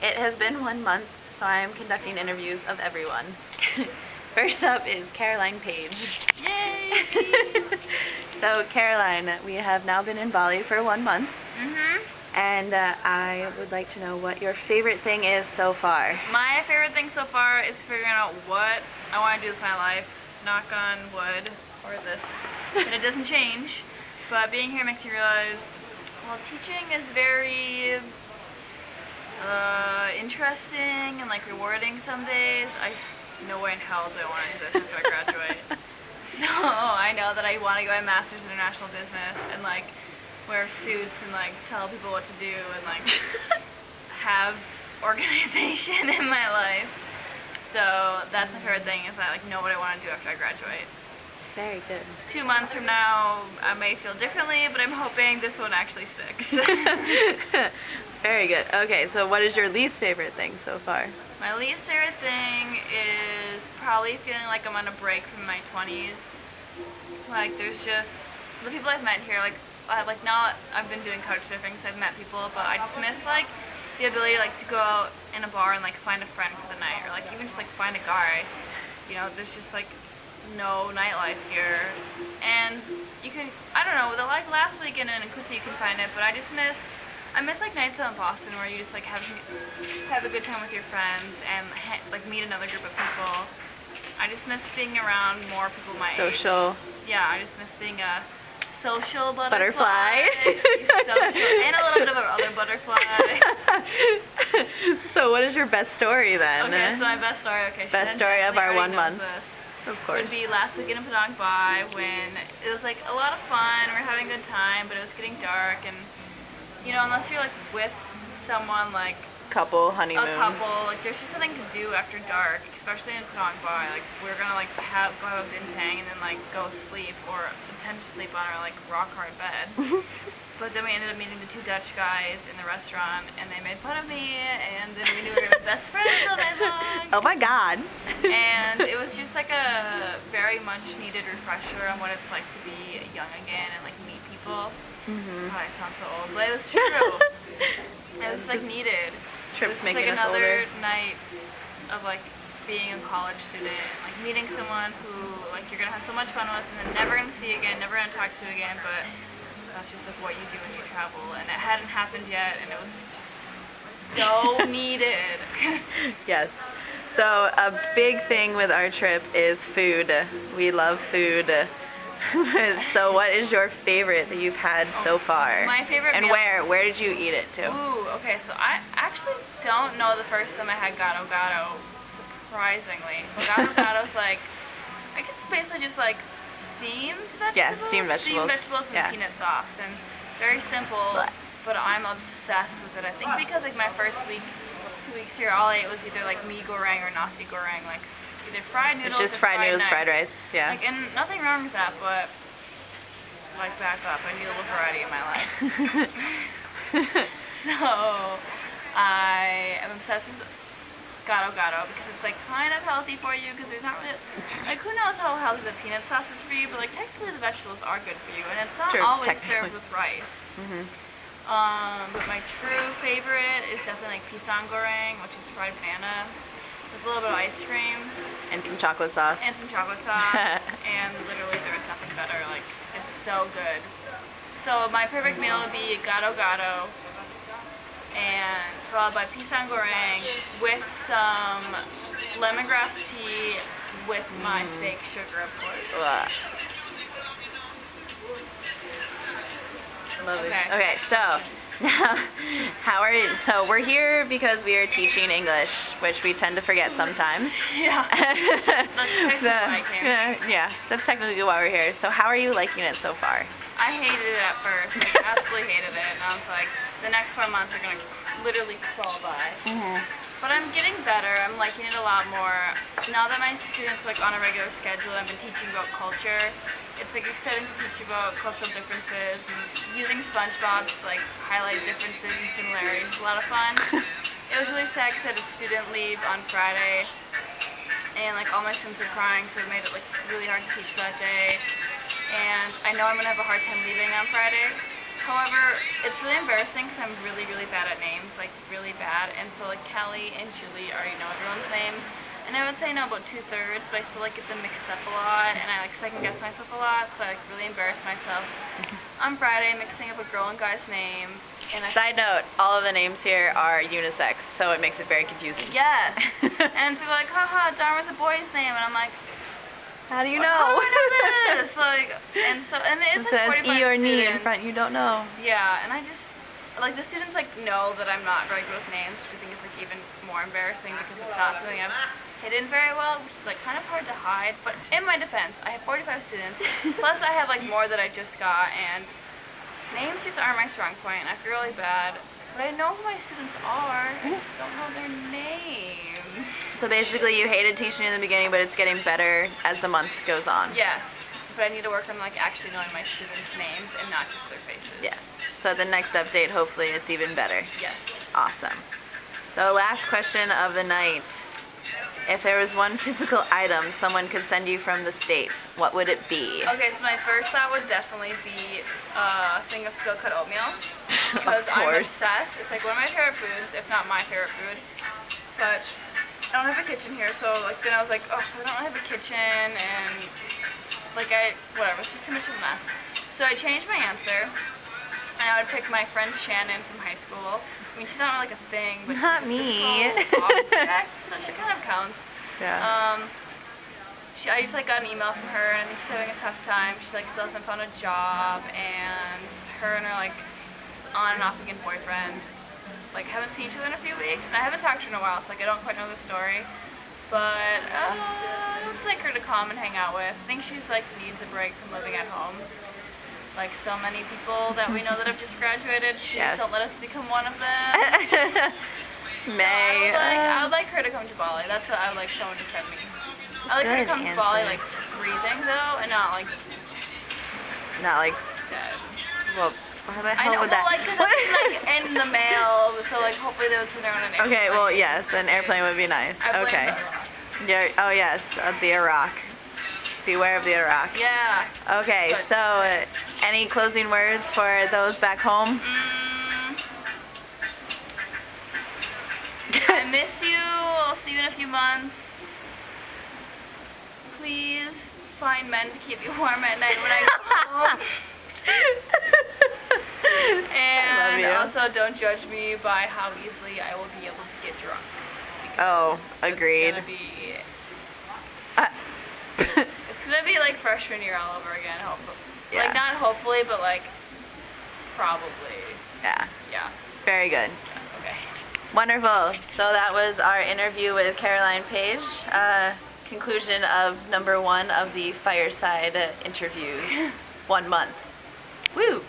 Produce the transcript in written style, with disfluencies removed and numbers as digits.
It has been 1 month, so I am conducting interviews of everyone. First up is Caroline Page. Yay! So Caroline, we have now been in Bali for 1 month. And I would like to know what your favorite thing is so far. My favorite thing so far is figuring out what I want to do with my life. Knock on wood, or this. And it doesn't change. But being here makes you realize, well, teaching is very interesting and like rewarding some days. No way in hell do I want to do this after I graduate. So I know that I want to get my master's in international business and like wear suits and like tell people what to do and like have organization in my life. So that's my favorite thing, is that I like know what I want to do after I graduate. Very good. 2 months from now I may feel differently, but I'm hoping this one actually sticks. Very good. Okay, so what is your least favorite thing so far? My least favorite thing is probably feeling like I'm on a break from my 20s. Like there's just the people I've met here, like now I've been doing couch surfing, so I've met people, but I just miss like the ability like to go out in a bar and like find a friend for the night, or like even just like find a guy. You know, there's just like no nightlife here, and you can, I don't know, the like last weekend in Akuta you can find it, but I miss like nights out in Boston where you just like have a good time with your friends and like meet another group of people. I just miss being around more people my age. Social. Yeah, I just miss being a social Butterfly. And a little bit of another butterfly. So what is your best story then? Okay, so my best story, Best story of our 1 month. Of course. Would be last weekend in Padang Bai when it was like a lot of fun, we were having a good time, but it was getting dark, and you know, unless you're like with someone, like couple, honeymoon. a couple, like there's just something to do after dark, especially in Padang Bai. Like we're gonna like go have a bintang and then like go sleep, or attempt to sleep on our like rock hard bed. But then we ended up meeting the 2 Dutch guys in the restaurant, and they made fun of me, and then we knew we were gonna be best friends all night long. Oh my god. And it was just like a very much needed refresher on what it's like to be young again and like meet people. God, I sound so old, but it was true. It was just like needed. Trips making like us another older. night of like being a college student, like meeting someone who like you're gonna have so much fun with and then never gonna see again, never gonna talk to again, but that's just like what you do when you travel, and it hadn't happened yet, and it was just so needed. Yes. So a big thing with our trip is food. We love food. So what is your favorite that you've had so far? My favorite and meal. where did you eat it to? Ooh, okay, so I actually don't know the first time I had gado gado, surprisingly. Gado gado's like, I guess it's basically just like steamed vegetables? Yeah, steamed vegetables. Steamed vegetables and peanut sauce, and very simple, but I'm obsessed with it. I think because like my first 2 weeks here, all I ate was either like mee goreng or nasi goreng, like either fried noodles It's just or fried noodles, rice. fried rice, yeah. Like, and nothing wrong with that, but like back up, I need a little variety in my life. So I am obsessed with gado gado because it's like kind of healthy for you, because there's not really, like who knows how healthy the peanut sauce is for you, but like technically the vegetables are good for you, and it's not always served with rice. But my true favorite is definitely like pisang goreng, which is fried banana with a little bit of ice cream. And some chocolate sauce. And some chocolate sauce. And literally there is nothing better. Like, it's so good. So my perfect meal would be gado gado, and followed by pisang goreng with some lemongrass tea with my fake sugar, of course. Lovely. Okay, so now, so we're here because we are teaching English, which we tend to forget sometimes. Yeah. That's technically why I came. Yeah, that's technically why we're here. So how are you liking it so far? I hated it at first. Like, absolutely hated it. And I was like, the next 4 months are going to literally crawl by. But I'm getting better. I'm liking it a lot more. Now that my students are like on a regular schedule, I've been teaching about culture. It's like exciting to teach about cultural differences, and using SpongeBob to like highlight differences and similarities. It's a lot of fun. It was really sad because I had a student leave on Friday, and like all my students were crying, so it made it like really hard to teach that day. And I know I'm gonna have a hard time leaving on Friday, However, it's really embarrassing because I'm really, really bad at names, like really bad. And so like Kelly and Julie already know everyone's names. And I would say I know about 2/3, but I still like get them mixed up a lot, and I like second guess myself a lot, so I like really embarrass myself. On Friday, mixing up a girl and guy's name. And Side note, all of the names here are unisex, so it makes it very confusing. Yes. And so like, haha, Dharma's a boy's name, and I'm like, how do you know? How do I know this? Like, and it's it like 45 says E or students. Ni in front, you don't know. Yeah, and I just, like, the students like know that I'm not very good with names, which I think is like even more embarrassing because it's not something I've hidden very well, which is like kind of hard to hide. But in my defense, I have 45 students, plus I have like more that I just got, and names just aren't my strong point. I feel really bad, but I know who my students are. I just don't know their names. So basically, you hated teaching in the beginning, but it's getting better as the month goes on. Yes, but I need to work on like actually knowing my students' names and not just their faces. Yes. So the next update, hopefully, it's even better. Yes. Awesome. So last question of the night. If there was one physical item someone could send you from the States, what would it be? Okay, so my first thought would definitely be a thing of steel-cut oatmeal. Because I'm obsessed. It's like one of my favorite foods, if not my favorite food. But I don't have a kitchen here, so like then I was like, oh, I don't have a kitchen, and like whatever, it's just too much of a mess. So I changed my answer, and I would pick my friend Shannon from high school. I mean, she's not really like a thing, but not she's me. a physical object, so she kind of counts. Yeah. I just like got an email from her, and I think she's having a tough time. She like still hasn't found a job, and her and her like on and off again boyfriend like haven't seen each other in a few weeks, and I haven't talked to her in a while, so like I don't quite know the story. But I would like her to come and hang out with. I think she's like needs a break from living at home. Like so many people that we know that have just graduated, please don't let us become one of them. May. So I would like her to come to Bali. That's what I would like someone to send me. I would like her to come to Bali like breathing though, and not like dead. Well, how the hell I know, would that? Well, like, 'cause it's like in the mail, so like hopefully they would send their own name. Okay, well yes, an airplane would be nice. Okay. Yeah. Oh yes, the Iraq. Beware of the Iraq. Yeah. Okay, Good. so any closing words for those back home? I miss you. I'll see you in a few months. Please find men to keep you warm at night when I go home. And also don't judge me by how easily I will be able to get drunk. Oh, agreed. It's gonna be like freshman year all over again, hopefully. Yeah. Like not hopefully, but like probably. Yeah. Yeah. Very good. Okay. Wonderful. So that was our interview with Caroline Page. Conclusion of number 1 of the Fireside interviews. 1 month. Woo!